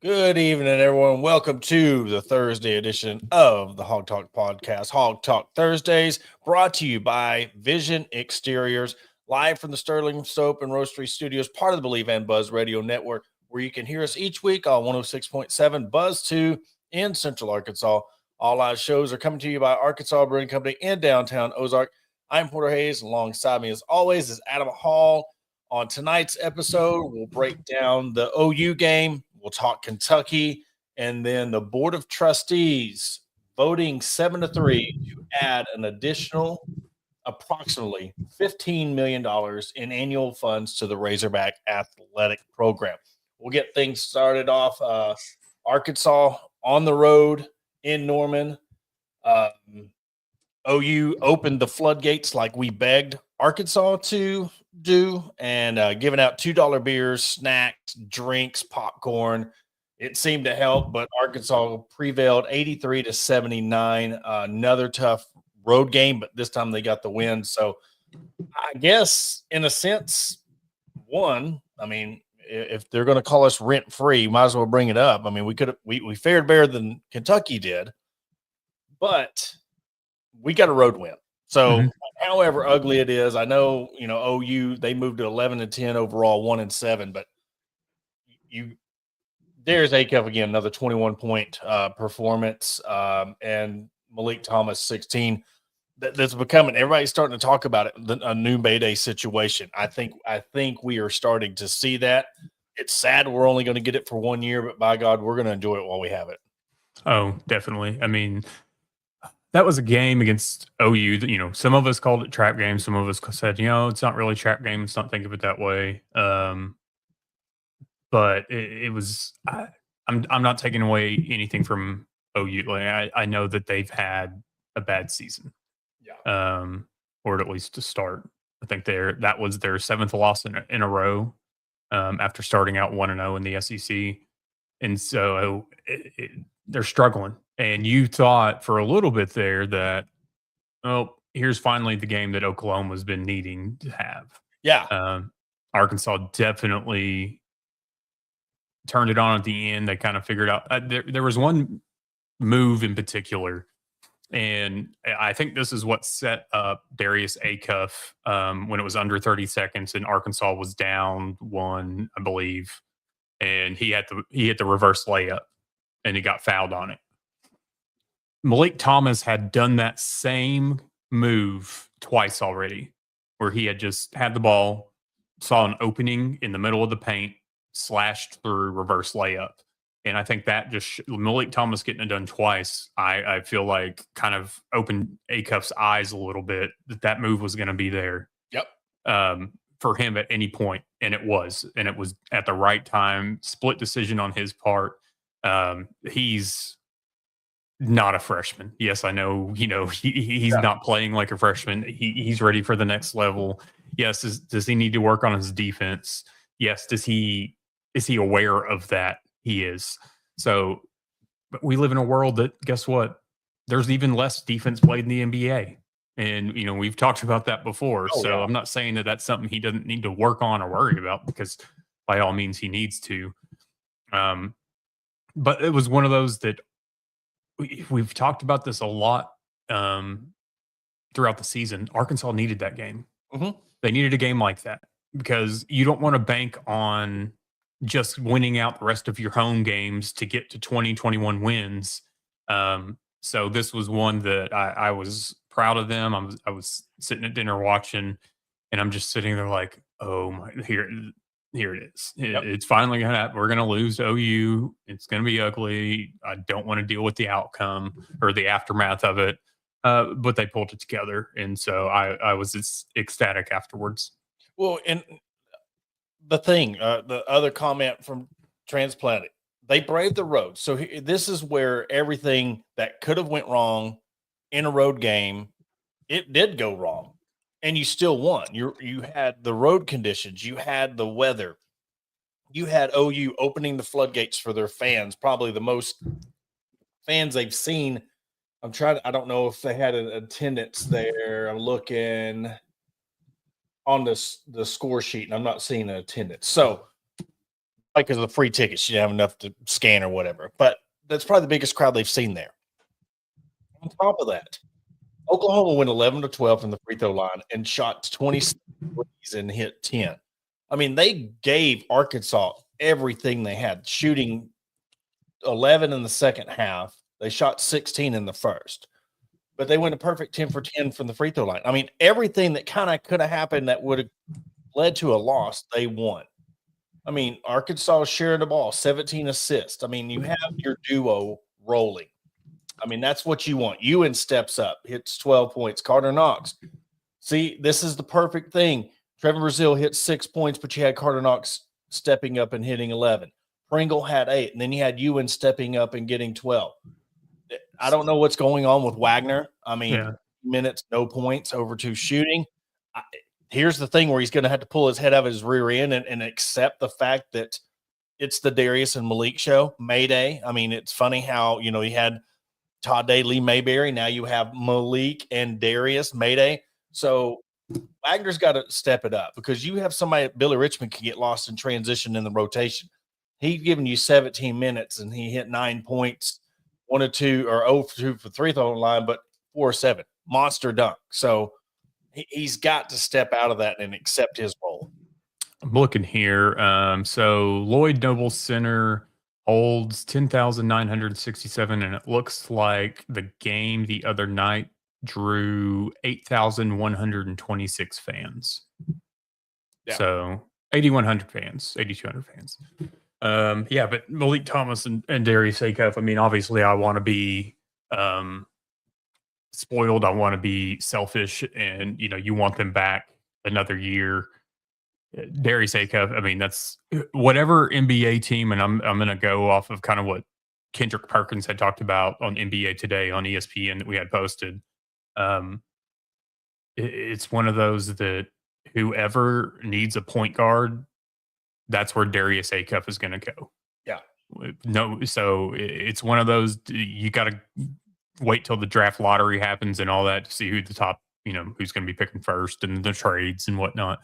Good evening, everyone. Welcome to the Thursday edition of the Hawg Talk podcast, Hawg Talk Thursdays, brought to you by Vision Exteriors, live from the Sterling Soap and Roastery Studios, part of the Believe and Buzz Radio Network, where you can hear us each week on 106.7 Buzz 2 in Central Arkansas. All live shows are coming to you by Arkansas Brewing Company in downtown Ozark. I'm Porter Hayes. Alongside me, as always, is Adam Hall. On tonight's episode, we'll break down the OU game. We'll talk Kentucky, and then the Board of Trustees voting 7-3 to add an additional approximately $15 million in annual funds to the Razorback athletic program. We'll get things started off. Arkansas on the road in Norman. OU opened the floodgates like we begged Arkansas to do, and giving out $2 beers, snacks, drinks, popcorn. It seemed to help, but Arkansas prevailed 83-79. Another tough road game, but this time they got the win. So I guess in a sense, if they're going to call us rent free, might as well bring it up. I mean, we fared better than Kentucky did, but we got a road win. So however ugly it is, I know, OU, they moved to 11-10 overall, 1-7, but there's Acuff again, another 21-point performance, and Malik Thomas 16. That's becoming, everybody's starting to talk about it, a new Mayday situation. I think we are starting to see that. It's sad we're only going to get it for 1 year, but by God, we're going to enjoy it while we have it. Oh, definitely. I mean, that was a game against OU. Some of us called it trap game. Some of us said, it's not really trap game. Let's not think of it that way. But it was. I'm not taking away anything from OU. Like, I know that they've had a bad season. Yeah. Or at least to start. I think that was their seventh loss in a row. After starting out 1-0 in the SEC, and so they're struggling. And you thought for a little bit there that, here's finally the game that Oklahoma's been needing to have. Yeah. Arkansas definitely turned it on at the end. They kind of figured out there was one move in particular, and I think this is what set up Darius Acuff when it was under 30 seconds and Arkansas was down 1, I believe, and he hit the reverse layup and he got fouled on it. Malik Thomas had done that same move twice already, where he had just had the ball, saw an opening in the middle of the paint, slashed through, reverse layup. And I think that just Malik Thomas getting it done twice, I feel like kind of opened Acuff's eyes a little bit that move was going to be there. Yep. For him at any point, and it was at the right time. Split decision on his part. He's not a freshman. Yes, I know. He's not playing like a freshman. He's ready for the next level. Yes, does he need to work on his defense? Yes. Is he aware of that? He is. So, but we live in a world that, guess what? There's even less defense played in the NBA. And, we've talked about that before. So I'm not saying that that's something he doesn't need to work on or worry about, because by all means he needs to. But it was one of those that we've talked about this a lot throughout the season. Arkansas needed that game. Mm-hmm. They needed a game like that, because you don't want to bank on just winning out the rest of your home games to get to 20, 21 wins. So this was one that I was proud of them. I was sitting at dinner watching, and I'm just sitting there like, oh my, here it is. It's finally going to happen. We're going to lose to OU. It's going to be ugly. I don't want to deal with the outcome or the aftermath of it. But they pulled it together. And so I was just ecstatic afterwards. Well, and the other comment from Transplanted, they braved the road. So this is where everything that could have went wrong in a road game, it did go wrong, and you still won. You had the road conditions, you had the weather, you had OU opening the floodgates for their fans, probably the most fans they've seen. I don't know if they had an attendance there. I'm looking on the score sheet, and I'm not seeing an attendance. So because of the free tickets. She didn't have enough to scan or whatever. But that's probably the biggest crowd they've seen there. On top of that, Oklahoma went 11-12 from the free throw line and shot 26 and hit 10. I mean, they gave Arkansas everything they had, shooting 11 in the second half. They shot 16 in the first, but they went a perfect 10 for 10 from the free throw line. I mean, everything that kind of could have happened that would have led to a loss, they won. I mean, Arkansas shared the ball, 17 assists. I mean, you have your duo rolling. I mean, that's what you want. Ewan steps up, hits 12 points. Carter Knox. See, this is the perfect thing. Trevor Brazile hit 6 points, but you had Carter Knox stepping up and hitting 11. Pringle had 8, and then you had Ewan stepping up and getting 12. I don't know what's going on with Wagner. I mean, minutes, no points, over 2 shooting. Here's the thing where he's going to have to pull his head out of his rear end and accept the fact that it's the Darius and Malik show, Mayday. I mean, it's funny how, you had Todd Day, Lee Mayberry. Now you have Malik and Darius, Mayday. So Wagner's got to step it up because you have somebody, Billy Richmond, can get lost in transition in the rotation. He's given you 17 minutes and he hit 9 points, 1 or 2 or 0 for 2 for 3 throw line, but 4 or 7. Monster dunk. So he's got to step out of that and accept his role. I'm looking here. So Lloyd Noble Center holds 10,967, and it looks like the game the other night drew 8,126 fans. Yeah. So 8,100 fans, 8,200 fans. But Malik Thomas and Darius Acuff, I mean, obviously I want to be spoiled. I want to be selfish, and you want them back another year. Darius Acuff, I mean, that's whatever NBA team, and I'm going to go off of kind of what Kendrick Perkins had talked about on NBA Today on ESPN that we had posted. It's one of those that whoever needs a point guard, that's where Darius Acuff is going to go. Yeah. No, so it's one of those, you got to wait till the draft lottery happens and all that to see who the top, who's going to be picking first and the trades and whatnot.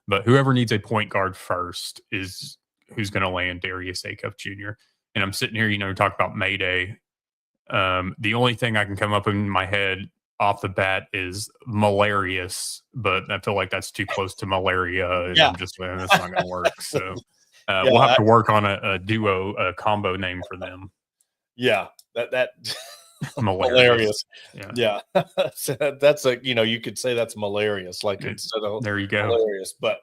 But whoever needs a point guard first is who's going to land Darius Acuff Jr. And I'm sitting here, talk about Mayday. The only thing I can come up in my head off the bat is malarious, but I feel like that's too close to malaria. And I'm just, that's not going to work. So we'll have to work on a duo, a combo name for them. Yeah, that malarious. Yeah. That's you could say that's malarious, like instead of there you go. Malarious. But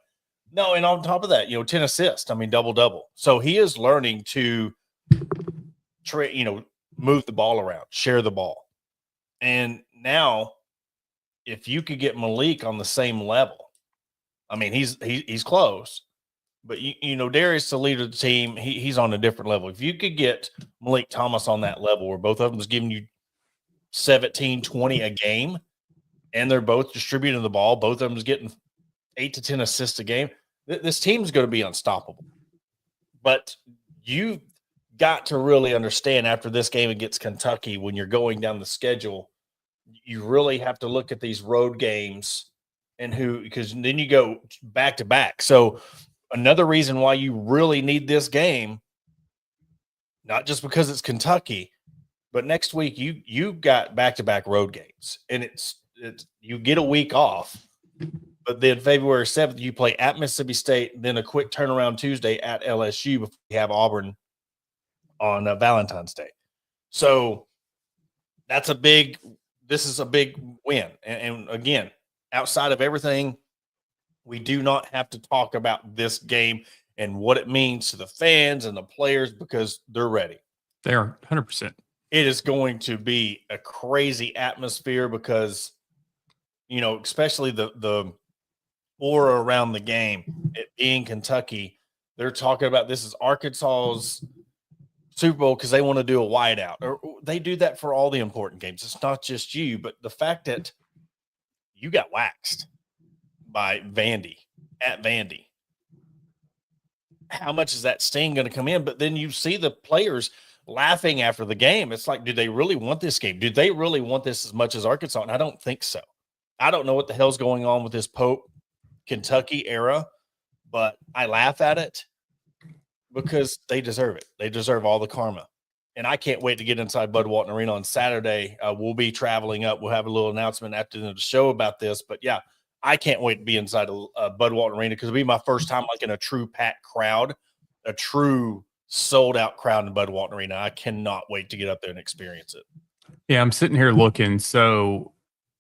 no, and on top of that, 10 assists. I mean, double. So he is learning to move the ball around, share the ball. And now if you could get Malik on the same level, I mean, he's close. But Darius, the leader of the team, he's on a different level. If you could get Malik Thomas on that level where both of them is giving you 17, 20 a game, and they're both distributing the ball, both of them is getting 8 to 10 assists a game, this team's going to be unstoppable. But you got to really understand after this game against Kentucky, when you're going down the schedule, you really have to look at these road games and because then you go back to back. So another reason why you really need this game, not just because it's Kentucky, but next week you got back-to-back road games, and it's you get a week off, but then February 7th you play at Mississippi State, then a quick turnaround Tuesday at LSU before you have Auburn on Valentine's Day. So this is a big win, and again, outside of everything, we do not have to talk about this game and what it means to the fans and the players because they're ready. They are 100%. It is going to be a crazy atmosphere because, especially the aura around the game, it being Kentucky, they're talking about this is Arkansas's Super Bowl because they want to do a whiteout. Or they do that for all the important games. It's not just you, but the fact that you got waxed by Vandy at Vandy. How much is that sting going to come in? But then you see the players laughing after the game. It's like, do they really want this game? Do they really want this as much as Arkansas? And I don't think so. I don't know what the hell's going on with this Pope Kentucky era, but I laugh at it. because they deserve it. They deserve all the karma. And I can't wait to get inside Bud Walton Arena on Saturday. We'll be traveling up. We'll have a little announcement after the show about this. But yeah, I can't wait to be inside Bud Walton Arena because it'll be my first time like in a true packed crowd, a true sold out crowd in Bud Walton Arena. I cannot wait to get up there and experience it. Yeah, I'm sitting here looking. So,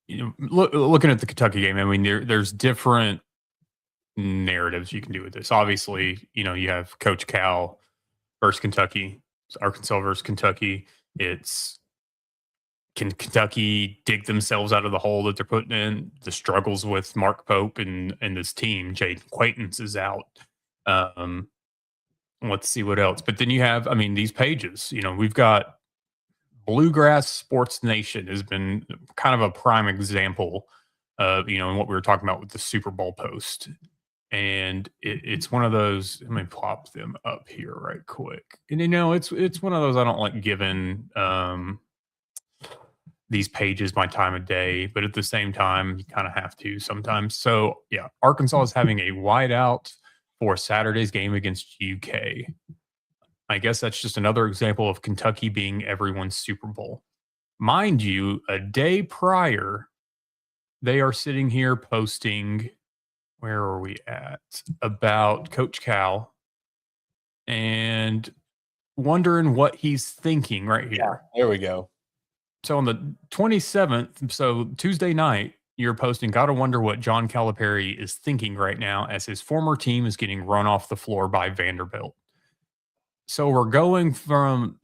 looking at the Kentucky game, I mean, there's different narratives you can do with this. Obviously, you have Coach Cal versus Kentucky, it's Arkansas versus Kentucky. It's, can Kentucky dig themselves out of the hole that they're putting in? The struggles with Mark Pope and this team. Jaden Quaintance is out. Let's see what else. But then you have, I mean, these pages. We've got Bluegrass Sports Nation has been kind of a prime example of, and what we were talking about with the Super Bowl post. And it's one of those. Let me plop them up here right quick. And it's one of those I don't like giving these pages my time of day, but at the same time, you kind of have to sometimes. So yeah, Arkansas is having a whiteout for Saturday's game against UK. I guess that's just another example of Kentucky being everyone's Super Bowl. Mind you, a day prior, they are sitting here posting, where are we at? About Coach Cal and wondering what he's thinking right here. Yeah, there we go. So on the 27th, so Tuesday night, you're posting, gotta wonder what John Calipari is thinking right now as his former team is getting run off the floor by Vanderbilt. So we're going from,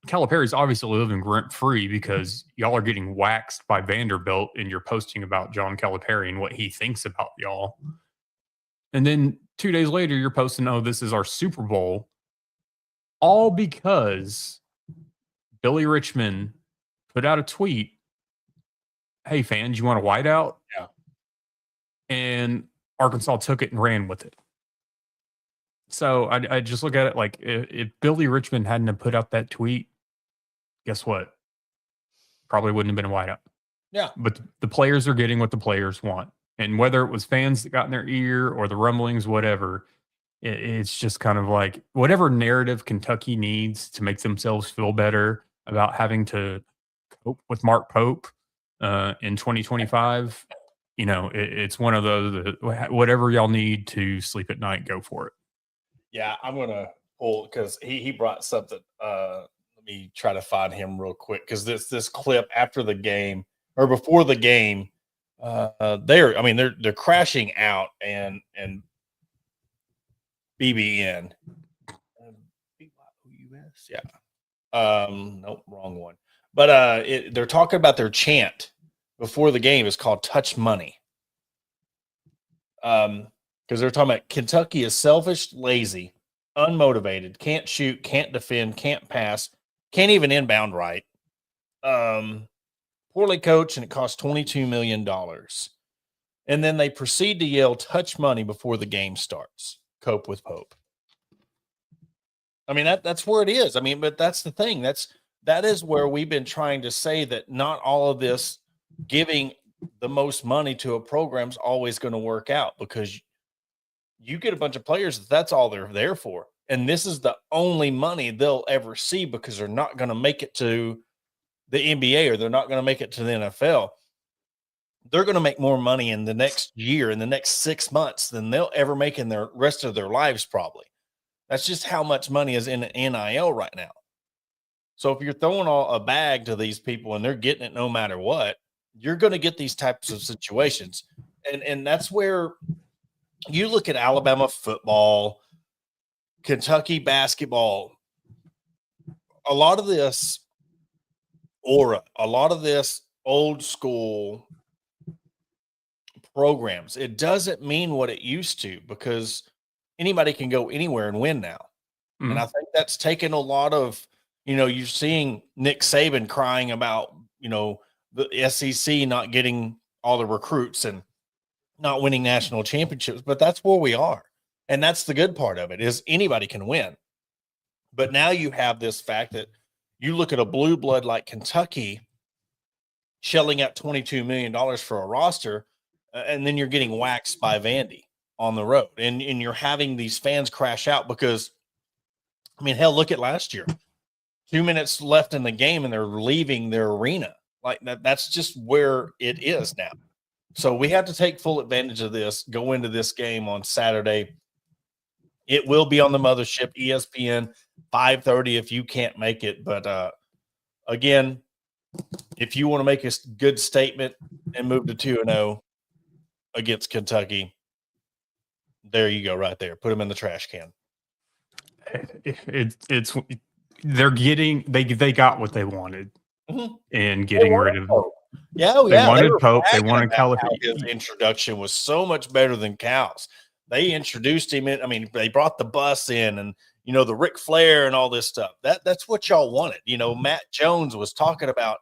Calipari's obviously living rent free because y'all are getting waxed by Vanderbilt and you're posting about John Calipari and what he thinks about y'all. And then 2 days later, you're posting, oh, this is our Super Bowl. All because Billy Richmond put out a tweet. Hey, fans, you want a whiteout? Yeah. And Arkansas took it and ran with it. So I just look at it like if Billy Richmond hadn't have put out that tweet, guess what? Probably wouldn't have been a whiteout. Yeah. But the players are getting what the players want. And whether it was fans that got in their ear or the rumblings, whatever, it's just kind of like whatever narrative Kentucky needs to make themselves feel better about having to cope with Mark Pope in 2025. It's one of those, whatever y'all need to sleep at night, go for it. Yeah, I'm gonna pull because he brought something. Let me try to find him real quick because this clip after the game or before the game, they're crashing out and BBN, BYOUS, yeah. Nope, wrong one. But they're talking about their chant before the game is called "Touch Money." Because they're talking about Kentucky is selfish, lazy, unmotivated, can't shoot, can't defend, can't pass, can't even inbound right. Poorly coached, and it costs $22 million. And then they proceed to yell "Touch money" before the game starts. Cope with Pope. I mean, that's where it is. I mean, but that's the thing. That is where we've been trying to say that not all of this giving the most money to a program is always going to work out, because you get a bunch of players that's all they're there for, and this is the only money they'll ever see because they're not going to make it to the NBA or they're not going to make it to the NFL. They're going to make more money in the next year, in the next 6 months, than they'll ever make in the rest of their lives, probably. That's just how much money is in NIL right now. So if you're throwing a bag to these people and they're getting it no matter what, you're going to get these types of situations. And that's where you look at Alabama football, Kentucky basketball, a lot of this aura, a lot of this old school programs, it doesn't mean what it used to, because anybody can go anywhere and win now. Mm-hmm. And I think that's taken a lot of, you're seeing Nick Saban crying about, the SEC not getting all the recruits and not winning national championships, but that's where we are. And that's the good part of it, is anybody can win. But now you have this fact that you look at a blue blood like Kentucky shelling out $22 million for a roster, and then you're getting waxed by Vandy on the road. And you're having these fans crash out because I mean, hell, look at last year. 2 minutes left in the game and they're leaving their arena. Like that's just where it is now. So we have to take full advantage of this, go into this game on Saturday. It will be on the mothership, ESPN, 5:30 if you can't make it. But again, if you want to make a good statement and move to 2-0 against Kentucky, there you go right there. Put them in the trash can. It's they're getting they got what they wanted in getting rid of Pope. Yeah, they wanted were Pope. They bragging wanted about California. how his introduction was so much better than Cal's. They introduced him in. I mean, they brought the bus in, and the Ric Flair and all this stuff. That's what y'all wanted. Matt Jones was talking about.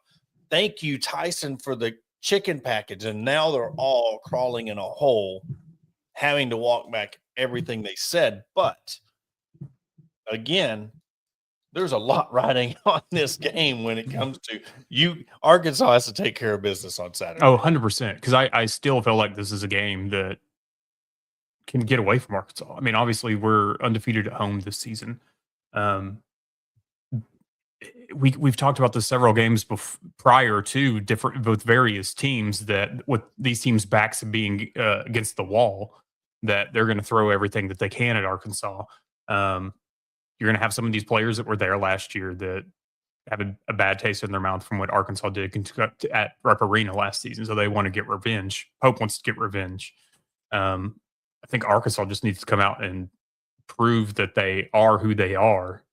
Thank you, Tyson, for the chicken package, and now they're all crawling in a hole, having to walk back everything they said. But again, there's a lot riding on this game when it comes to you. Arkansas has to take care of business on Saturday. Oh, 100%. Because I still feel like this is a game that can get away from Arkansas. I mean, obviously, we're undefeated at home this season. We've talked about this several games prior to with various teams, that with these teams' backs being against the wall, that they're going to throw everything that they can at Arkansas. You're going to have some of these players that were there last year that have a bad taste in their mouth from what Arkansas did at Rupp Arena last season. So they want to get revenge. Pope wants to get revenge. I think Arkansas just needs to come out and prove that they are who they are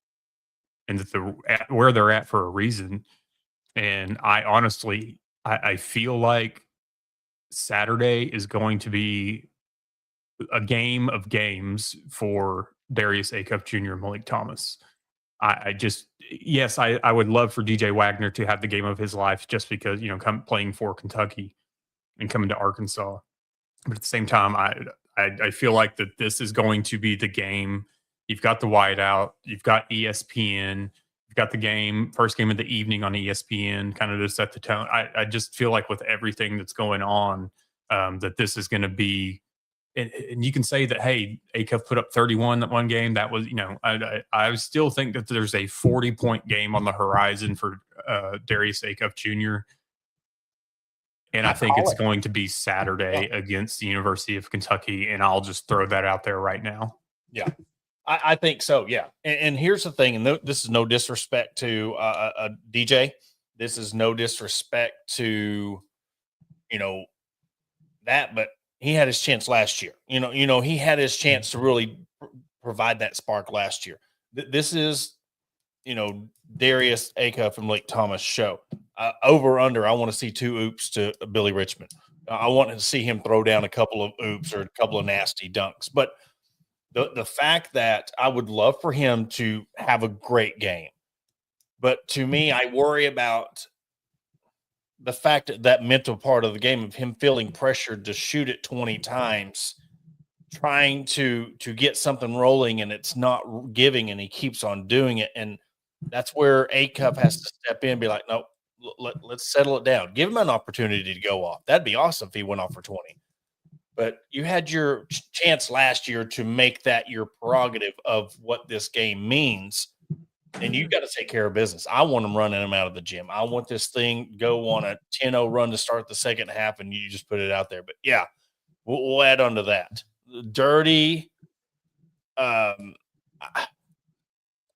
and that where they're at for a reason. And I honestly, I feel like Saturday is going to be a game of games for Darius Acuff Jr. and Malik Thomas. I would love for DJ Wagner to have the game of his life, just because, playing for Kentucky and coming to Arkansas. But at the same time, I feel like that this is going to be the game. You've got the whiteout, you've got ESPN, you've got the first game of the evening on ESPN, kind of to set the tone. I just feel like with everything that's going on, that this is going to be. And you can say that, hey, Acuff put up 31 that one game. That was, I still think that there's a 40-point game on the horizon for Darius Acuff Jr. And I think it's going to be Saturday against the University of Kentucky. And I'll just throw that out there right now. Yeah, I think so. Yeah. And here's the thing. And this is no disrespect to DJ. This is no disrespect to, that, but he had his chance last year. He had his chance to really provide that spark last year. This is, Darius Acuff and Malik Thomas show. Over under, I want to see 2 oops to Billy Richmond. I want to see him throw down a couple of oops or a couple of nasty dunks. But the fact that I would love for him to have a great game. But to me, I worry about the fact that mental part of the game of him feeling pressured to shoot it 20 times, trying to get something rolling, and it's not giving, and he keeps on doing it. And that's where Acuff has to step in and be like, no, let's settle it down. Give him an opportunity to go off. That'd be awesome if he went off for 20. But you had your chance last year to make that your prerogative of what this game means. And you got to take care of business. I want them running them out of the gym. I want this thing go on a 10-0 run to start the second half, and you just put it out there. But, yeah, we'll add on to that. Dirty.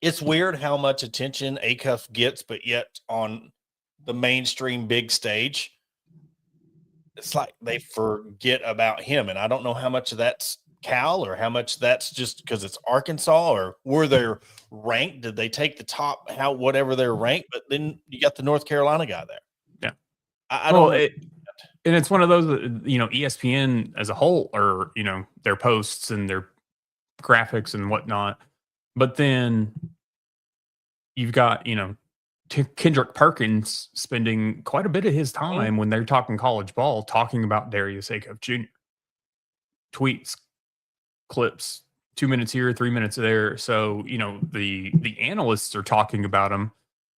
It's weird how much attention Acuff gets, but yet on the mainstream big stage, it's like they forget about him. And I don't know how much of that's Cal or how much that's just because it's Arkansas, or were they ranked? Did they take the top, whatever they're ranked? But then you got the North Carolina guy there. Yeah. I don't know. And it's one of those, ESPN as a whole, or, their posts and their graphics and whatnot. But then you've got, Kendrick Perkins spending quite a bit of his time when they're talking college ball, talking about Darius Acuff Jr. Tweets, clips, 2 minutes here, 3 minutes there. So, the analysts are talking about him,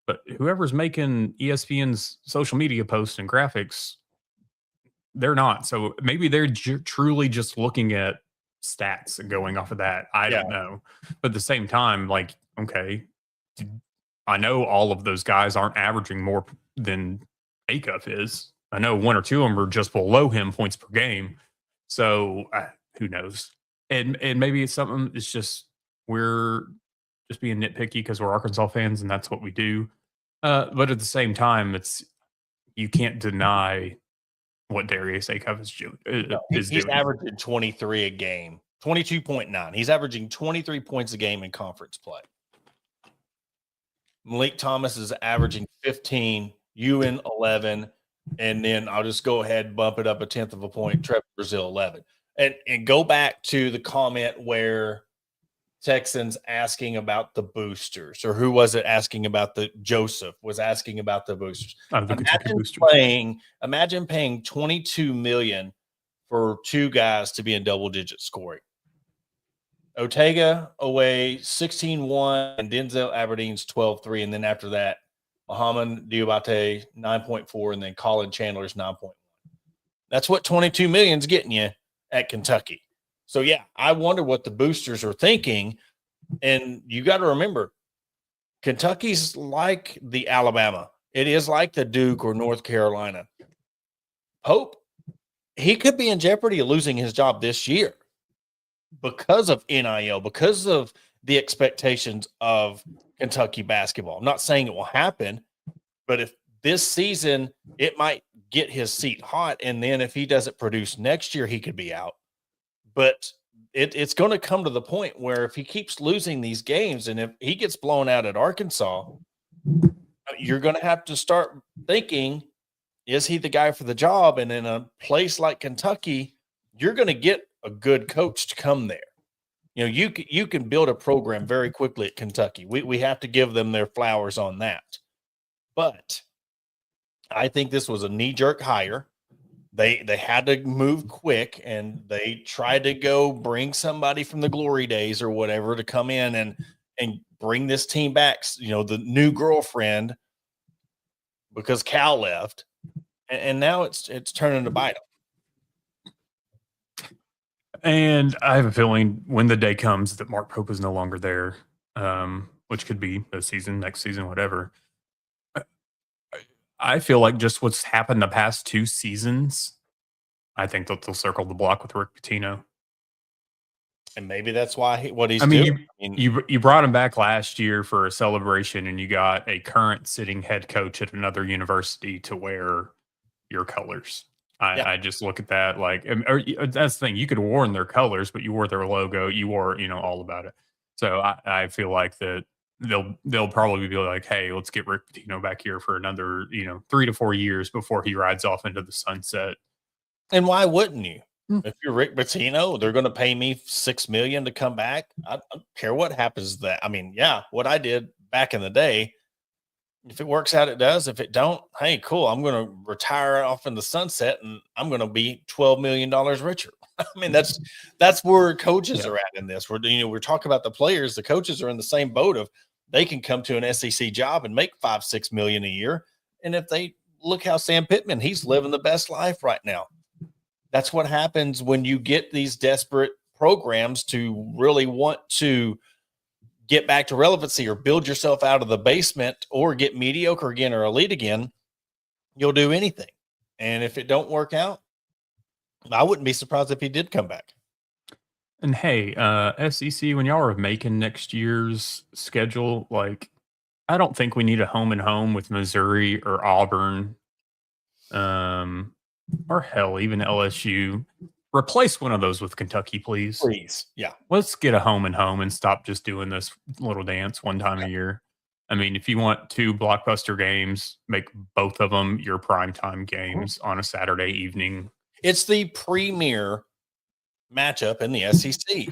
but whoever's making ESPN's social media posts and graphics, they're not. So maybe they're truly just looking at stats and going off of that. I don't know. But at the same time, like, okay, I know all of those guys aren't averaging more than Acuff is. I know one or two of them are just below him points per game. So who knows? And maybe it's something. It's just we're just being nitpicky because we're Arkansas fans and that's what we do. But at the same time, it's you can't deny what Darius Acuff No, is he's doing. averaging 23 a game, 22.9. He's averaging 23 points a game in conference play. Malik Thomas is averaging 15, Ewan 11, and then I'll just go ahead and bump it up a tenth of a point. Trevor Brazil 11, and go back to the comment where Texans asking about the boosters, or who was it asking about the Joseph was asking about the boosters. The Kentucky boosters. Imagine paying $22 million for two guys to be in double digit scoring. Ortega away 16-1 and Denzel Aberdeen's 12-3. And then after that, Muhammad Diabate 9.4 and then Colin Chandler's 9.1. That's what 22 million is getting you at Kentucky. So, yeah, I wonder what the boosters are thinking. And you got to remember, Kentucky's like the Alabama. It is like the Duke or North Carolina. Pope, he could be in jeopardy of losing his job this year because of NIL, because of the expectations of Kentucky basketball. I'm not saying it will happen, but if this season, it might get his seat hot. And then if he doesn't produce next year, he could be out. But it's going to come to the point where if he keeps losing these games and if he gets blown out at Arkansas, you're going to have to start thinking, is he the guy for the job? And in a place like Kentucky, you're going to get a good coach to come there. You know, you can build a program very quickly at Kentucky. We have to give them their flowers on that. But I think this was a knee-jerk hire. They had to move quick, and they tried to go bring somebody from the glory days or whatever to come in and bring this team back, you know, the new girlfriend, because Cal left. And now it's turning to bite them. And I have a feeling when the day comes that Mark Pope is no longer there, which could be this season, next season, whatever. I feel like just what's happened the past 2 seasons, I think that they'll circle the block with Rick Pitino. And maybe that's why what he's doing. You brought him back last year for a celebration, and you got a current sitting head coach at another university to wear your colors. I just look at that like, that's the thing. You could have worn their colors, but you wore their logo. You wore, all about it. So I feel like that they'll probably be like, hey, let's get Rick Pitino back here for another, 3 to 4 years before he rides off into the sunset. And why wouldn't you? If you're Rick Pitino, they're going to pay me $6 million to come back. I don't care what happens to that. I mean, yeah, what I did back in the day, if it works out, it does. If it don't, hey, cool. I'm going to retire off in the sunset and I'm going to be $12 million richer. I mean, that's where coaches are at in this. We're talking about the players. The coaches are in the same boat of they can come to an SEC job and make $5-6 million a year. And if they look how Sam Pittman, he's living the best life right now. That's what happens when you get these desperate programs to really want to get back to relevancy or build yourself out of the basement or get mediocre again or elite again. You'll do anything. And if it don't work out, I wouldn't be surprised if he did come back. And hey, SEC, when y'all are making next year's schedule, like, I don't think we need a home and home with Missouri or Auburn. Or hell, even LSU. Replace one of those with Kentucky, please. Please. Yeah. Let's get a home and home and stop just doing this little dance one time a year. I mean, if you want 2 blockbuster games, make both of them your primetime games on a Saturday evening. It's the premier matchup in the SEC.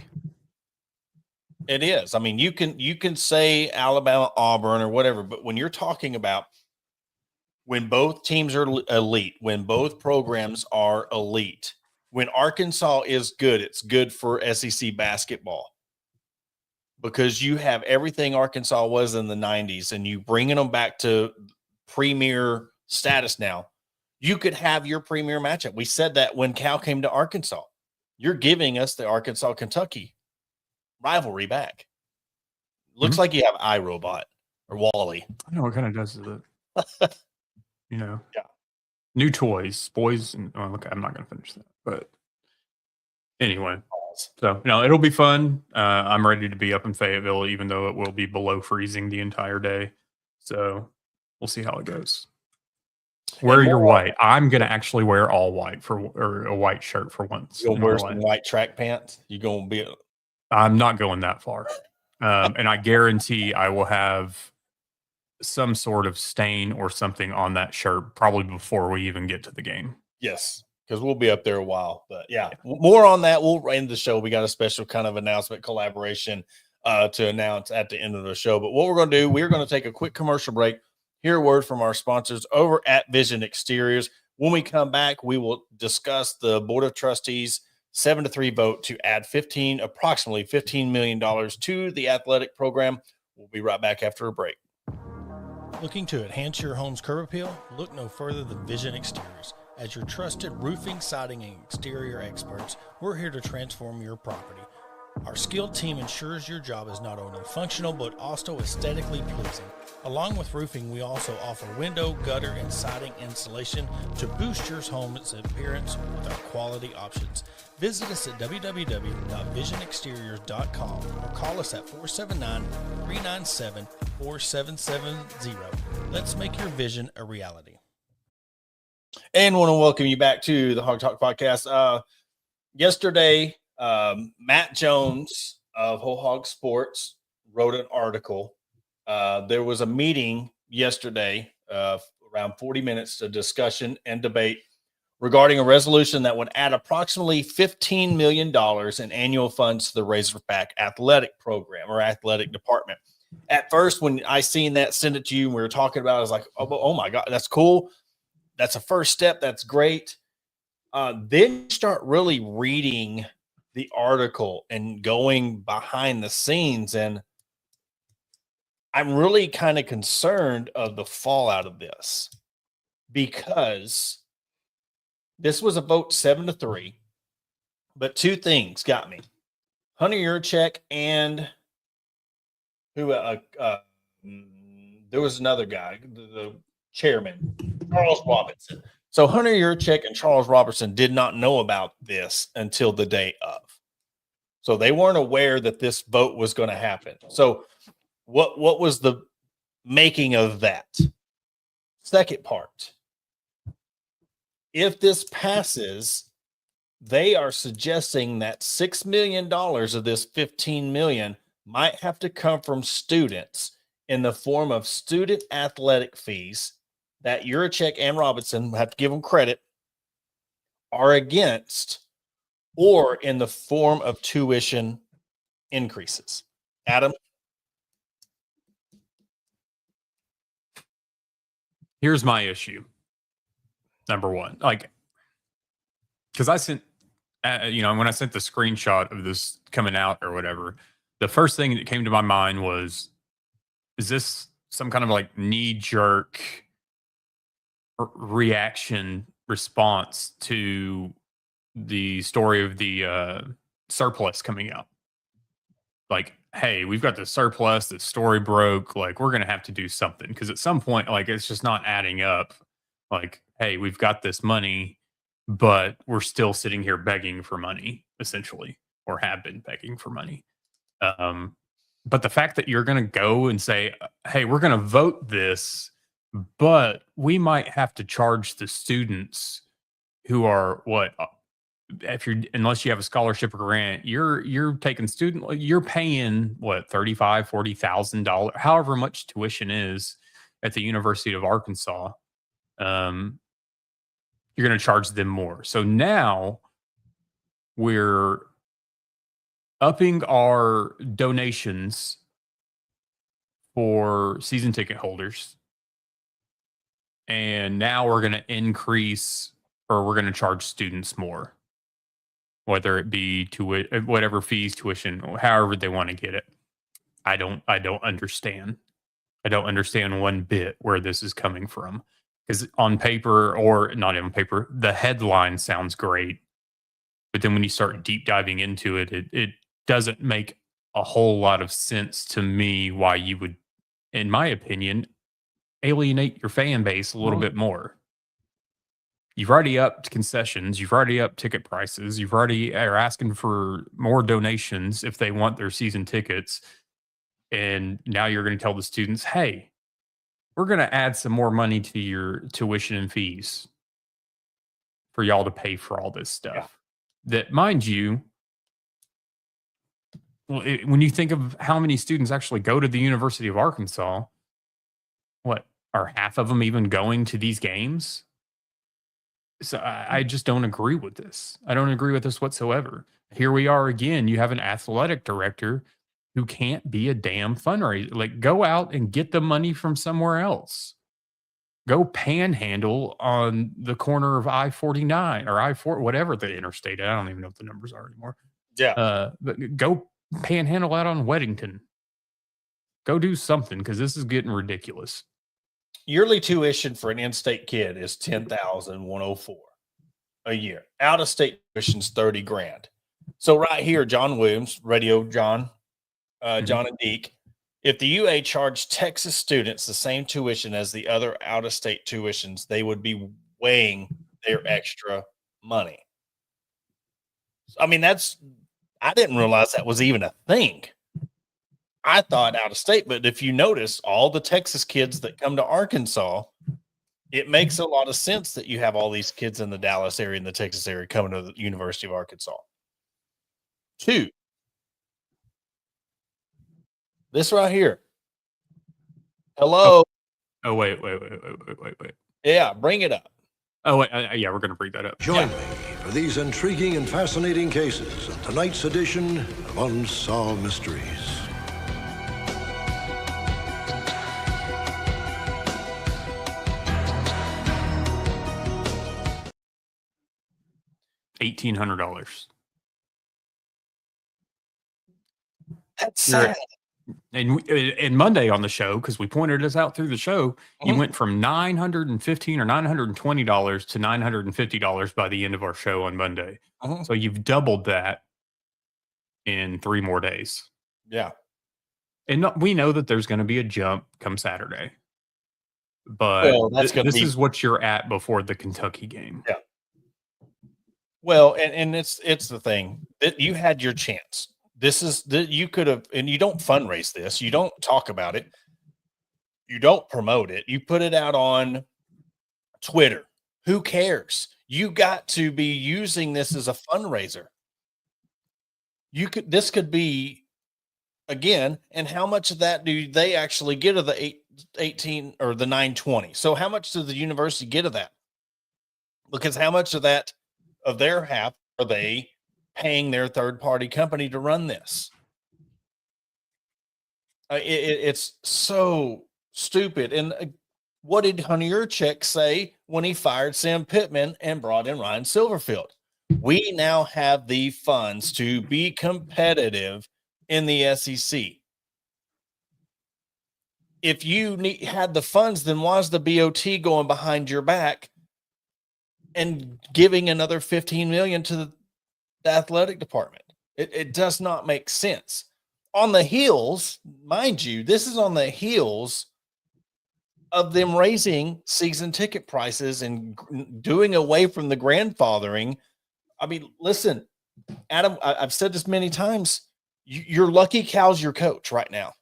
It is. I mean, you can say Alabama, Auburn, or whatever, but when you're talking about when both teams are elite, when both programs are elite, when Arkansas is good, it's good for SEC basketball because you have everything Arkansas was in the 90s and you bringing them back to premier status now. You could have your premier matchup. We said that when Cal came to Looks like you have iRobot or Wally. I don't know what kind of does it. Yeah. New toys, boys. And, okay, I'm not going to finish that. But anyway, so it'll be fun. I'm ready to be up in Fayetteville, even though it will be below freezing the entire day. So we'll see how it goes. Wear your white. I'm gonna actually wear all white or a white shirt for once. You'll wear some white track pants. You're gonna be. I'm not going that far, and I guarantee I will have some sort of stain or something on that shirt probably before we even get to the game. Yes, because we'll be up there a while. But yeah, more on that. We'll end the show. We got a special kind of announcement collaboration to announce at the end of the show. But what we're going to do, we're going to take a quick commercial break. Hear a word from our sponsors over at Vision Exteriors. When we come back, we will discuss the Board of Trustees 7-3 vote to add approximately $15 million to the athletic program. We'll be right back after a break. Looking to enhance your home's curb appeal? Look no further than Vision Exteriors. As your trusted roofing, siding, and exterior experts, we're here to transform your property. Our skilled team ensures your job is not only functional, but also aesthetically pleasing. Along with roofing, we also offer window, gutter, and siding installation to boost your home's appearance with our quality options. Visit us at www.visionexteriors.com or call us at 479-397-4770. Let's make your vision a reality. And want to welcome you back to the Hawg Talk podcast. Yesterday, Matt Jones of Whole Hog Sports wrote an article. There was a meeting yesterday, around 40 minutes of discussion and debate regarding a resolution that would add approximately $15 million in annual funds to the Razorback athletic program or athletic department. At first, when I seen that, send it to you, and we were talking about it, I was like, oh my God, that's cool. That's a first step. That's great. Then you start really reading the article and going behind the scenes, and I'm really kind of concerned of the fallout of this, because this was a vote 7-3, but two things got me: Hunter Yurchek and who? There was another guy, the chairman, Charles Robinson. So Hunter Yurchek and Charles Robertson did not know about this until the day of. So they weren't aware that this vote was going to happen. So what was the making of that? Second part. If this passes, they are suggesting that $6 million of this $15 million might have to come from students in the form of student athletic fees that Yurchek and Robinson, have to give them credit, are against, or in the form of tuition increases. Adam? Here's my issue. Number one, because I sent, when I sent the screenshot of this coming out or whatever, the first thing that came to my mind was, is this some kind of knee-jerk reaction response to the story of the surplus coming out? Hey, we've got the surplus, the story broke, we're going to have to do something, because at some point, it's just not adding up. Hey, we've got this money, but we're still sitting here begging for money, essentially, or have been begging for money. But the fact that you're going to go and say, hey, we're going to vote this, but we might have to charge the students who are unless you have a scholarship or grant, you're taking you're paying $35,000-$40,000, however much tuition is at the University of Arkansas. You're going to charge them more. So now we're upping our donations for season ticket holders. And now we're going to increase, or we're going to charge students more, whether it be to whatever fees, tuition, however they want to get it. I don't understand. I don't understand one bit where this is coming from, because on paper, or not on paper, the headline sounds great. But then when you start deep diving into it, it doesn't make a whole lot of sense to me why you would, in my opinion, alienate your fan base a little bit more. You've already upped concessions. You've already upped ticket prices. You've already are asking for more donations if they want their season tickets. And now you're going to tell the students, hey, we're going to add some more money to your tuition and fees for y'all to pay for all this stuff. That, mind you, when you think of how many students actually go to the University of Arkansas, what are half of them even going to these games? So I just don't agree with this. I don't agree with this whatsoever. Here we are again. You have an athletic director who can't be a damn fundraiser. Like, go out and get the money from somewhere else. Go panhandle on the corner of I-49 or I-4, whatever the interstate. I don't even know what the numbers are anymore. Yeah. But go panhandle out on Weddington. Go do something, because this is getting ridiculous. Yearly tuition for an in-state kid is $10,104 a year. Out-of-state tuition's $30,000. So right here, John Williams, Radio John, John and Deke. If the UA charged Texas students the same tuition as the other out-of-state tuitions, they would be weighing their extra money. I mean, I didn't realize that was even a thing. I thought out of state, but if you notice all the Texas kids that come to Arkansas, it makes a lot of sense that you have all these kids in the Dallas area and the Texas area coming to the University of Arkansas. 2, this right here. Hello. Oh, wait. Yeah, bring it up. Oh, wait, yeah, we're going to bring that up. Join me for these intriguing and fascinating cases of tonight's edition of Unsolved Mysteries. $1,800. That's sad. And Monday on the show, because we pointed this out through the show, you went from $915 or $920 to $950 by the end of our show on Monday. So you've doubled that in 3 more days. Yeah. And we know that there's going to be a jump come Saturday. But this is what you're at before the Kentucky game. Yeah. Well, and it's the thing that you had your chance. This is that you could have, and you don't fundraise this. You don't talk about it. You don't promote it. You put it out on Twitter. Who cares? You got to be using this as a fundraiser. This could be, again, and how much of that do they actually get of the 18 or the 920? So how much does the university get of that? Because how much of that of their half are they paying their third-party company to run this? It's so stupid. And what did Honey Yurchek say when he fired Sam Pittman and brought in Ryan Silverfield? We now have the funds to be competitive in the SEC. If you had the funds, then why's the BOT going behind your back and giving another $15 million to the athletic department? It does not make sense. On the heels, mind you, this is on the heels of them raising season ticket prices and doing away from the grandfathering. I mean, listen, Adam, I've said this many times. You're lucky Cal's your coach right now.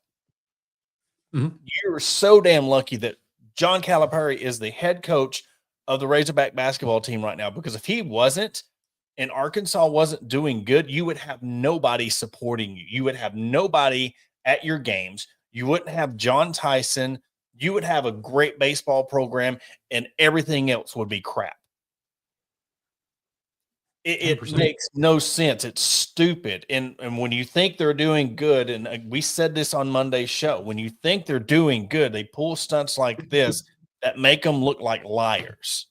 You're so damn lucky that John Calipari is the head coach of the Razorback basketball team right now, because if he wasn't and Arkansas wasn't doing good, you would have nobody supporting you. You would have nobody at your games. You wouldn't have John Tyson. You would have a great baseball program, and everything else would be crap. It makes no sense. It's stupid. And when you think they're doing good, and we said this on Monday's show, when you think they're doing good, they pull stunts like this that make them look like liars.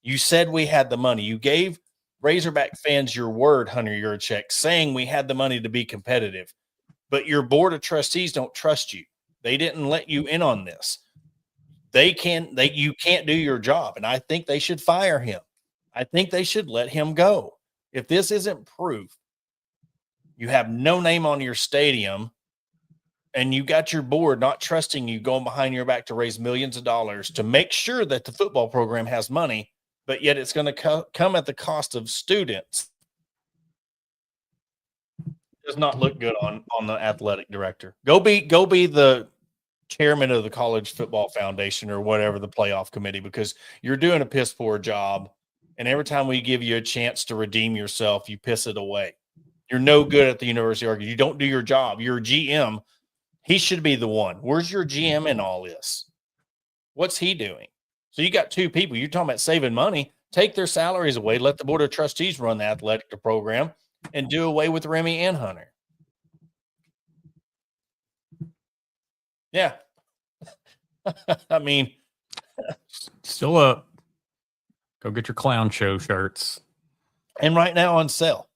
You said we had the money. You gave Razorback fans your word, Hunter Yurchek, saying we had the money to be competitive. But your board of trustees don't trust you. They didn't let you in on this. You can't do your job. And I think they should fire him. I think they should let him go. If this isn't proof You have no name on your stadium, and you got your board not trusting you, going behind your back to raise millions of dollars to make sure that the football program has money, but yet it's going to come at the cost of students. Does not look good on the athletic director. Go be the chairman of the college football foundation or whatever, the playoff committee, because you're doing a piss poor job. And every time we give you a chance to redeem yourself, you piss it away. You're no good at the University of Oregon. You don't do your job. Your GM, he should be the one. Where's your GM in all this? What's he doing? So you got two people. You're talking about saving money. Take their salaries away. Let the board of trustees run the athletic program and do away with Remy and Hunter. Yeah. I mean, Still up. Go get your clown show shirts. And right now on sale,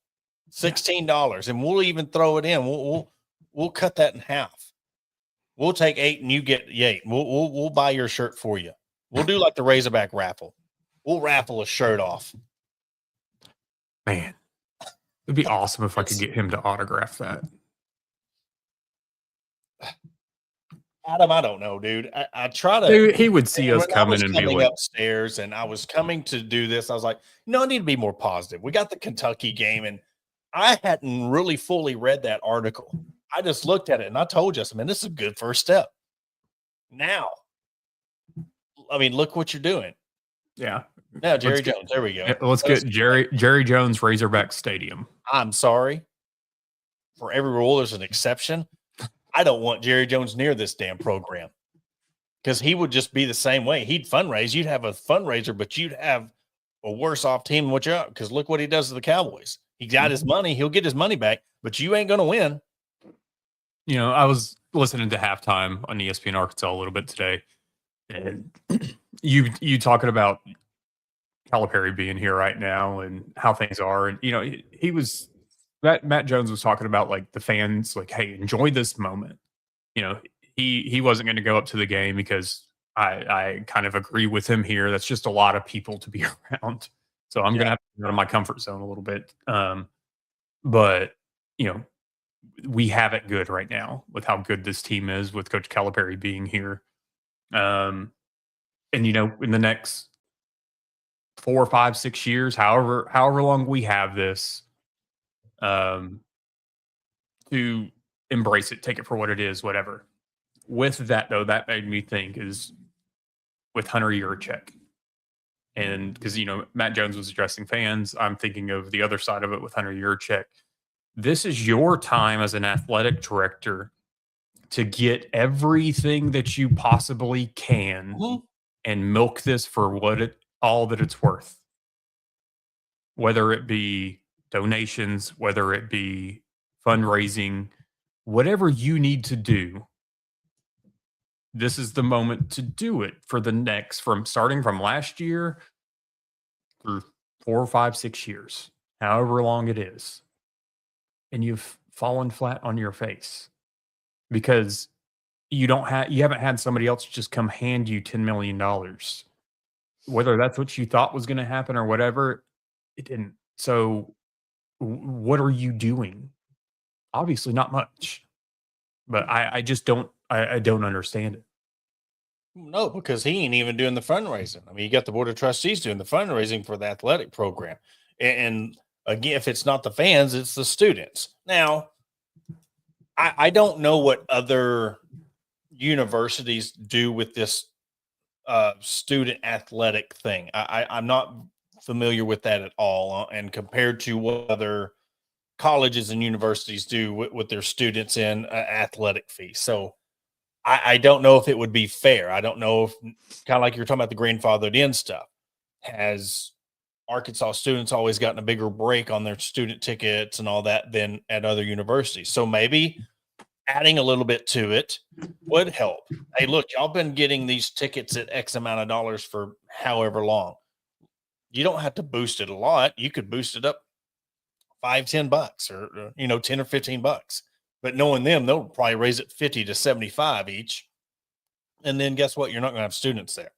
$16, and we'll even throw it in. We'll cut that in half. We'll take 8 and you get 8. We'll buy your shirt for you. We'll do like the Razorback raffle. We'll raffle a shirt off. Man, it'd be awesome if I could get him to autograph that. Adam, I don't know, dude. I try to. Dude, he would see us coming and be like, upstairs, and I was coming to do this. I was like, no, I need to be more positive. We got the Kentucky game, and I hadn't really fully read that article. I just looked at it, and I told you, I mean, this is a good first step. Now, I mean, look what you're doing. Yeah. Now, Jerry Jones. There we go. Let's get Jerry Jones Razorback Stadium. I'm sorry. For every rule, there's an exception. I don't want Jerry Jones near this damn program because he would just be the same way. He'd fundraise. You'd have a fundraiser, but you'd have a worse off team than what you're because look what he does to the Cowboys. He got his money. He'll get his money back, but you ain't going to win. You know, I was listening to Halftime on ESPN Arkansas a little bit today, and you talking about Calipari being here right now and how things are. And, you know, he was – Matt Jones was talking about like the fans, like, hey, enjoy this moment. You know, he wasn't going to go up to the game because I kind of agree with him here. That's just a lot of people to be around. So I'm going to have to go out of my comfort zone a little bit. But, you know, we have it good right now with how good this team is with Coach Calipari being here. And, you know, in the next 4, 5, 6 years, however long we have this, to embrace it, take it for what it is, whatever. With that, though, that made me think is with Hunter Yurachek. And because, you know, Matt Jones was addressing fans, I'm thinking of the other side of it with Hunter Yurachek. This is your time as an athletic director to get everything that you possibly can and milk this for all that it's worth. Whether it be donations, whether it be fundraising, whatever you need to do, this is the moment to do it for the next, starting from last year through 4, 5, 6 years, however long it is. And you've fallen flat on your face because you haven't had somebody else just come hand you $10 million. Whether that's what you thought was going to happen or whatever, it didn't. So what are you doing? Obviously not much, but I just don't understand it. No, because he ain't even doing the fundraising. I mean, you got the board of trustees doing the fundraising for the athletic program. And again, if it's not the fans, it's the students. Now, I don't know what other universities do with this student athletic thing. I'm not familiar with that at all. And compared to what other colleges and universities do with their students in athletic fees. So I don't know if it would be fair. I don't know if, kind of like you're talking about the grandfathered in stuff, has Arkansas students always gotten a bigger break on their student tickets and all that than at other universities. So maybe adding a little bit to it would help. Hey, look, y'all been getting these tickets at X amount of dollars for however long. You don't have to boost it a lot. You could boost it up $5-10 or, you know, 10 or 15 bucks. But knowing them, they'll probably raise it 50 to 75 each. And then guess what? You're not going to have students there.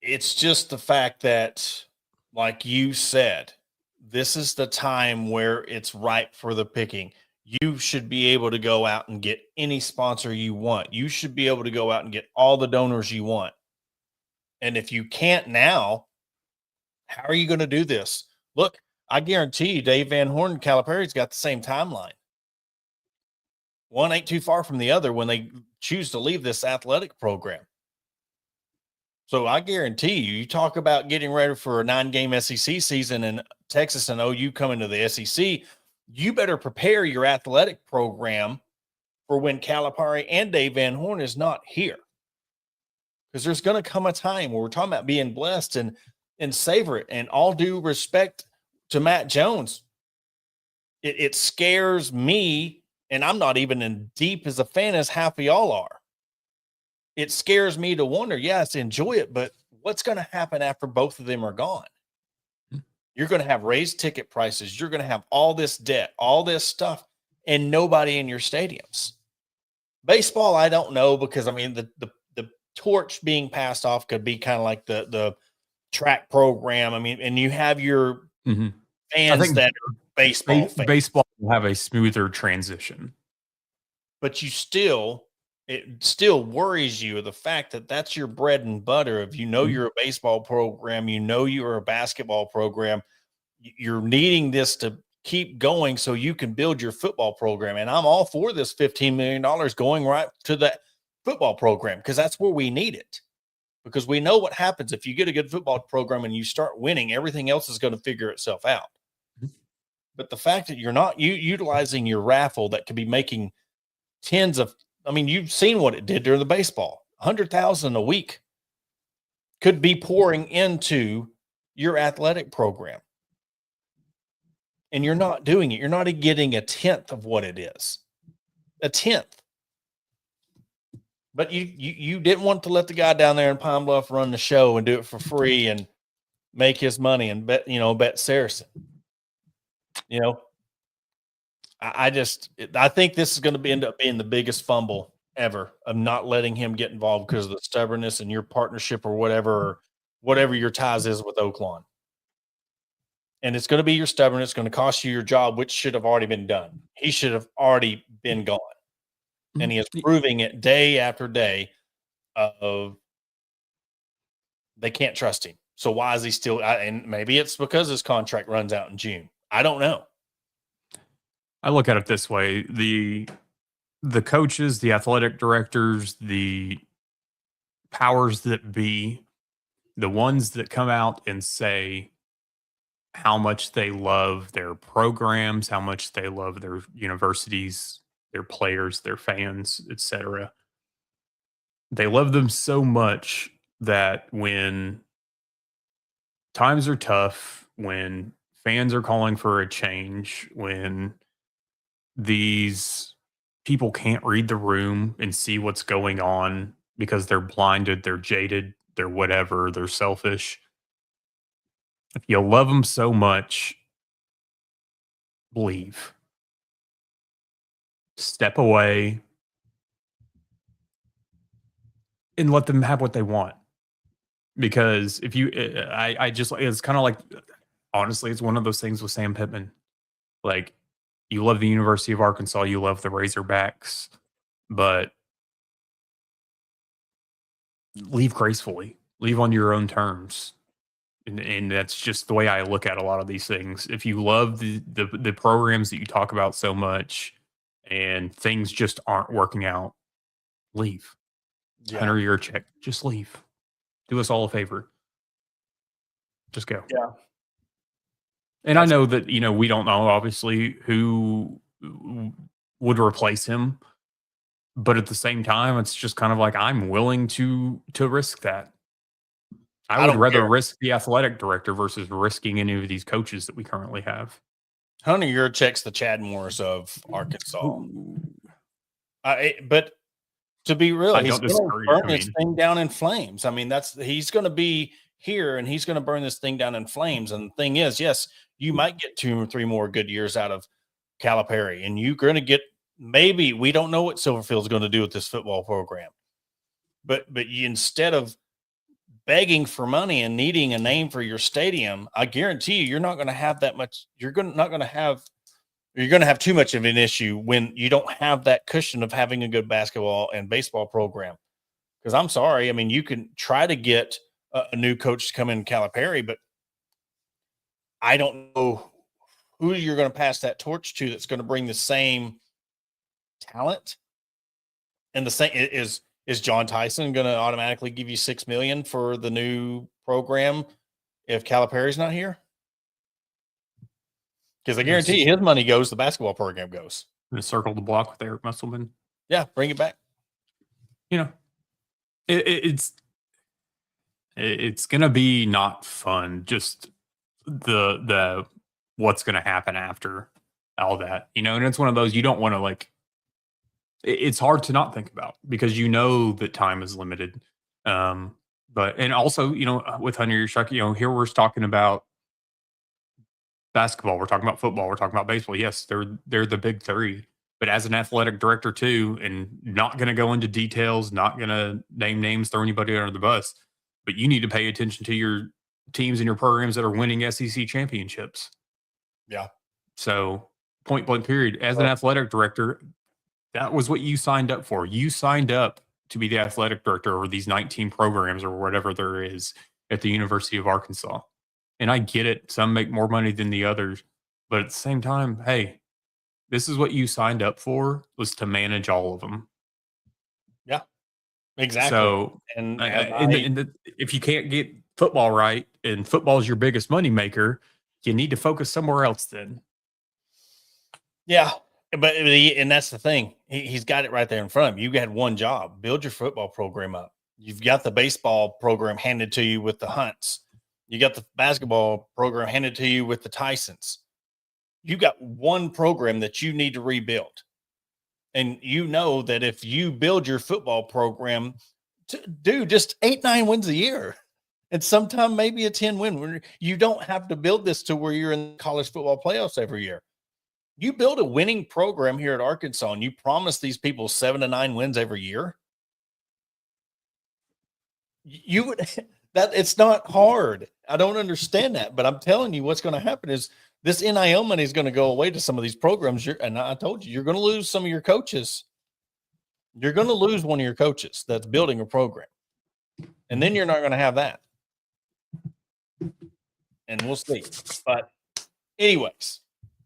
It's just the fact that, like you said, this is the time where it's ripe for the picking. You should be able to go out and get any sponsor you want. You should be able to go out and get all the donors you want. And if you can't now, how are you going to do this? Look, I guarantee you, Dave Van Horn and Calipari's got the same timeline. One ain't too far from the other when they choose to leave this athletic program. So I guarantee you, you talk about getting ready for a 9-game SEC season and Texas and OU coming to the SEC, you better prepare your athletic program for when Calipari and Dave Van Horn is not here. Because there's going to come a time where we're talking about being blessed and savor it. And all due respect to Matt Jones, it scares me, and I'm not even in deep as a fan as half of y'all are. It scares me to wonder, yes, enjoy it, but what's going to happen after both of them are gone? You're going to have raised ticket prices. You're going to have all this debt, all this stuff, and nobody in your stadiums. Baseball, I don't know, because, I mean, the torch being passed off could be kind of like the track program. I mean, and you have your fans that are baseball fans. Baseball will have a smoother transition. But it still worries you, the fact that that's your bread and butter. If you know you're a baseball program, you know you're a basketball program, you're needing this to keep going so you can build your football program. And I'm all for this $15 million going right to the football program, because that's where we need it. Because we know what happens if you get a good football program and you start winning, everything else is going to figure itself out. But the fact that you're not utilizing your raffle that could be making tens of, I mean, you've seen what it did during the baseball. 100,000 a week could be pouring into your athletic program. And you're not doing it. You're not getting a tenth of what it is. A tenth. But you didn't want to let the guy down there in Pine Bluff run the show and do it for free and make his money and bet Saracen. I think this is going to end up being the biggest fumble ever of not letting him get involved because of the stubbornness in your partnership or whatever your ties is with Oaklawn. And it's going to be your stubbornness. It's going to cost you your job, which should have already been done. He should have already been gone. And he is proving it day after day of they can't trust him. So why is he still? And maybe it's because his contract runs out in June. I don't know. I look at it this way: the coaches, the athletic directors, the powers that be, the ones that come out and say how much they love their programs, how much they love their universities, their players, their fans, etc. They love them so much that when times are tough, when fans are calling for a change, when these people can't read the room and see what's going on because they're blinded, they're jaded, they're whatever, they're selfish. If you love them so much, leave. Step away and let them have what they want. Because if you, I just, it's kind of like, honestly, it's one of those things with Sam Pittman. Like, you love the University of Arkansas, you love the Razorbacks, but leave gracefully, leave on your own terms. And that's just the way I look at a lot of these things. If you love the programs that you talk about so much and things just aren't working out, leave. Yeah. Enter your check. Just leave. Do us all a favor. Just go. Yeah. And I know that, we don't know, obviously, who would replace him. But at the same time, it's just kind of like, I'm willing to risk that. I would rather risk the athletic director versus risking any of these coaches that we currently have. Hunter Yurchek's the Chad Morris of Arkansas. But to be real, he's going to burn this thing down in flames. I mean, he's going to be here and he's going to burn this thing down in flames. And the thing is, yes, you might get 2 or 3 more good years out of Calipari, and you're going to get, maybe, we don't know what Silverfield's going to do with this football program. But instead of begging for money and needing a name for your stadium, I guarantee you, you're not going to have that much. You're going to have too much of an issue when you don't have that cushion of having a good basketball and baseball program. Because I'm sorry, I mean, you can try to get a new coach to come in, Calipari, but I don't know who you're going to pass that torch to that's going to bring the same talent. And the same is John Tyson going to automatically give you $6 million for the new program if Calipari's not here? Because I guarantee you his money goes, the basketball program goes. And circle the block with Eric Musselman. Yeah, bring it back. You know, it's gonna be not fun. Just the what's gonna happen after all that, you know. And it's one of those you don't want to like. It's hard to not think about because you know that time is limited. But and also, you know, with Hunter Yurachek, you know, here we're talking about basketball, we're talking about football, we're talking about baseball. Yes, they're the big three. But as an athletic director too, and not going to go into details, not going to name names, throw anybody under the bus, but you need to pay attention to your teams and your programs that are winning SEC championships. Yeah. So point blank period. As an athletic director, that was what you signed up for. You signed up to be the athletic director over these 19 programs or whatever there is at the University of Arkansas. And I get it. Some make more money than the others. But at the same time, hey, this is what you signed up for, was to manage all of them. Yeah, exactly. So, if you can't get football right and football is your biggest money maker, you need to focus somewhere else then. Yeah. And that's the thing. He's got it right there in front of you. You had one job: build your football program up. You've got the baseball program handed to you with the Hunts. You got the basketball program handed to you with the Tysons. You got one program that you need to rebuild. And you know that if you build your football program to do just 8-9 wins a year, and sometime maybe a 10 win, you don't have to build this to where you're in college football playoffs every year. You build a winning program here at Arkansas and you promise these people 7 to 9 wins every year. You would that it's not hard. I don't understand that, but I'm telling you what's going to happen is this NIL money is going to go away to some of these programs. And I told you, you're going to lose some of your coaches. You're going to lose one of your coaches that's building a program. And then you're not going to have that. And we'll see. But anyways,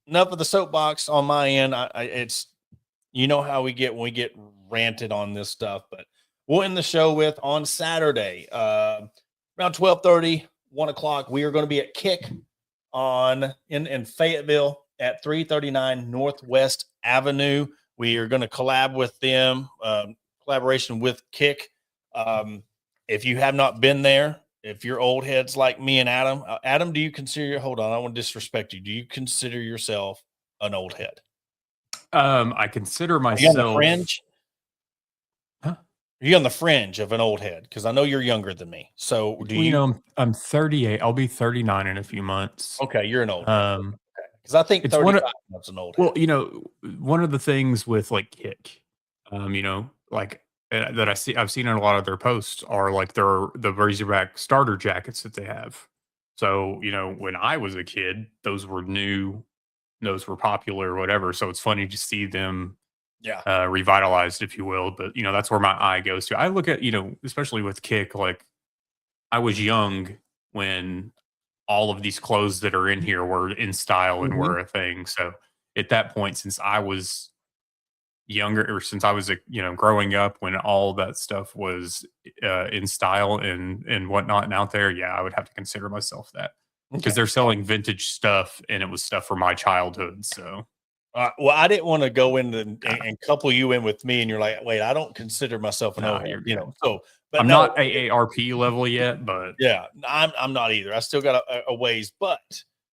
enough of the soapbox on my end. It's, you know how we get when we get ranted on this stuff, but we'll end the show with on Saturday, around 12:30, 1 o'clock. We are going to be at Kick in Fayetteville at 339 Northwest Avenue. We are going to collab with them, collaboration with Kick. If you have not been there, if you're old heads like me and Adam, do you consider hold on, I want to disrespect you. Do you consider yourself an old head? I consider myself. Are you on the fringe? Huh? Are you on the fringe of an old head? Because I know you're younger than me. So do you know, I'm 38. I'll be 39 in a few months. Okay, you're an old head. Because I think 35 is an old head. Well, you know, one of the things with like Kick, you know, like that I've seen in a lot of their posts are like the Razorback starter jackets that they have. So, you know, when I was a kid, those were new, those were popular or whatever. So it's funny to see them revitalized, if you will. But, you know, that's where my eye goes to. I look at, you know, especially with Kick, like I was young when all of these clothes that are in here were in style and were a thing. So at that point, since I was younger, or since I was, you know, growing up when all that stuff was in style and whatnot and out there, yeah, I would have to consider myself that. Because they're selling vintage stuff, and it was stuff from my childhood. So, well, I didn't want to go in and couple you in with me, and you're like, wait, I don't consider myself an old head, you know. So, but I'm not AARP level yet, but yeah, I'm not either. I still got a ways, but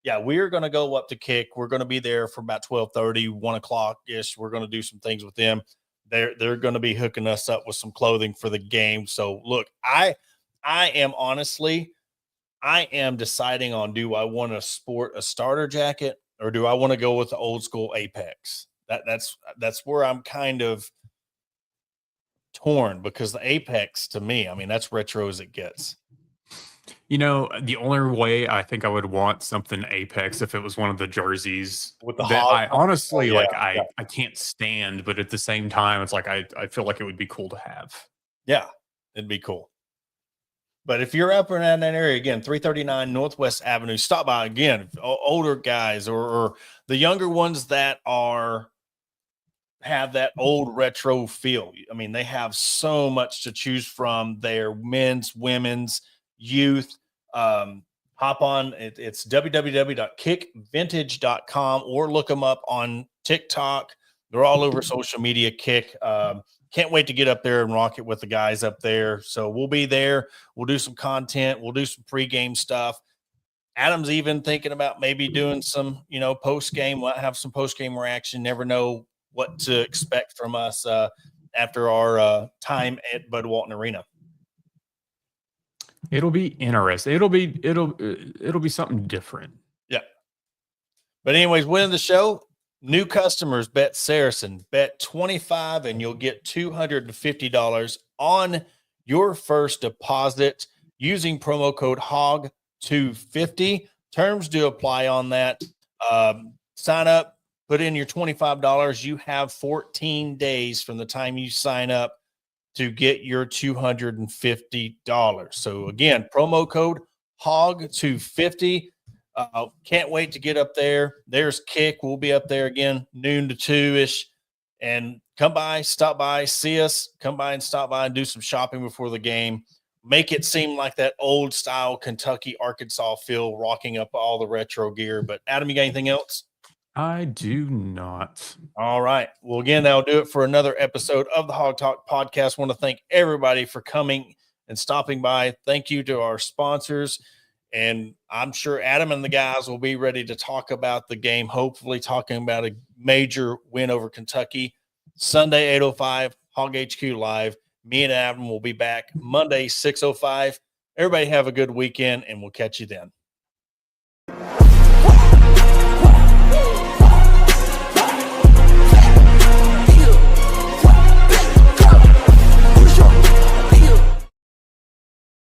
yeah, we're going to go up to Kick. We're going to be there for about 12:30, 1 o'clock ish. We're going to do some things with them. They're going to be hooking us up with some clothing for the game. So, look, I am deciding on, do I want to sport a starter jacket or do I want to go with the old school Apex? That's where I'm kind of torn, because the Apex, to me, I mean, that's retro as it gets. The only way I think I would want something Apex if it was one of the jerseys With the that Hawg. I honestly Oh, yeah, I can't stand, but at the same time, it's like I feel like it would be cool to have. Yeah, it'd be cool. But if you're up around that area, again, 339 Northwest Avenue, stop by again. Older guys or the younger ones that have that old retro feel. I mean, they have so much to choose from there, men's, women's, youth. Hop on. It's www.kickvintage.com or look them up on TikTok. They're all over social media. Kick. Can't wait to get up there and rock it with the guys up there. So we'll be there. We'll do some content. We'll do some pregame stuff. Adam's even thinking about maybe doing some, post game. We'll have some post game reaction. Never know what to expect from us after our time at Bud Walton Arena. It'll be interesting. It'll be something different. Yeah. But anyways, winning the show. New customers bet Saracen, bet 25 and you'll get $250 on your first deposit using promo code HOG250. Terms do apply on that. Sign up, put in your $25. You have 14 days from the time you sign up to get your $250. So again, promo code HOG250. Can't wait to get up there. There's Kick. We'll be up there again, noon to 2-ish. And come by, stop by, see us. Come by and stop by and do some shopping before the game. Make it seem like that old style Kentucky, Arkansas feel, rocking up all the retro gear. But Adam, you got anything else? I do not. All right. Well, again, that'll do it for another episode of the Hawg Talk podcast. I want to thank everybody for coming and stopping by. Thank you to our sponsors. And I'm sure Adam and the guys will be ready to talk about the game, hopefully talking about a major win over Kentucky. Sunday, 8:05, Hawg HQ Live. Me and Adam will be back Monday, 6:05. Everybody have a good weekend, and we'll catch you then.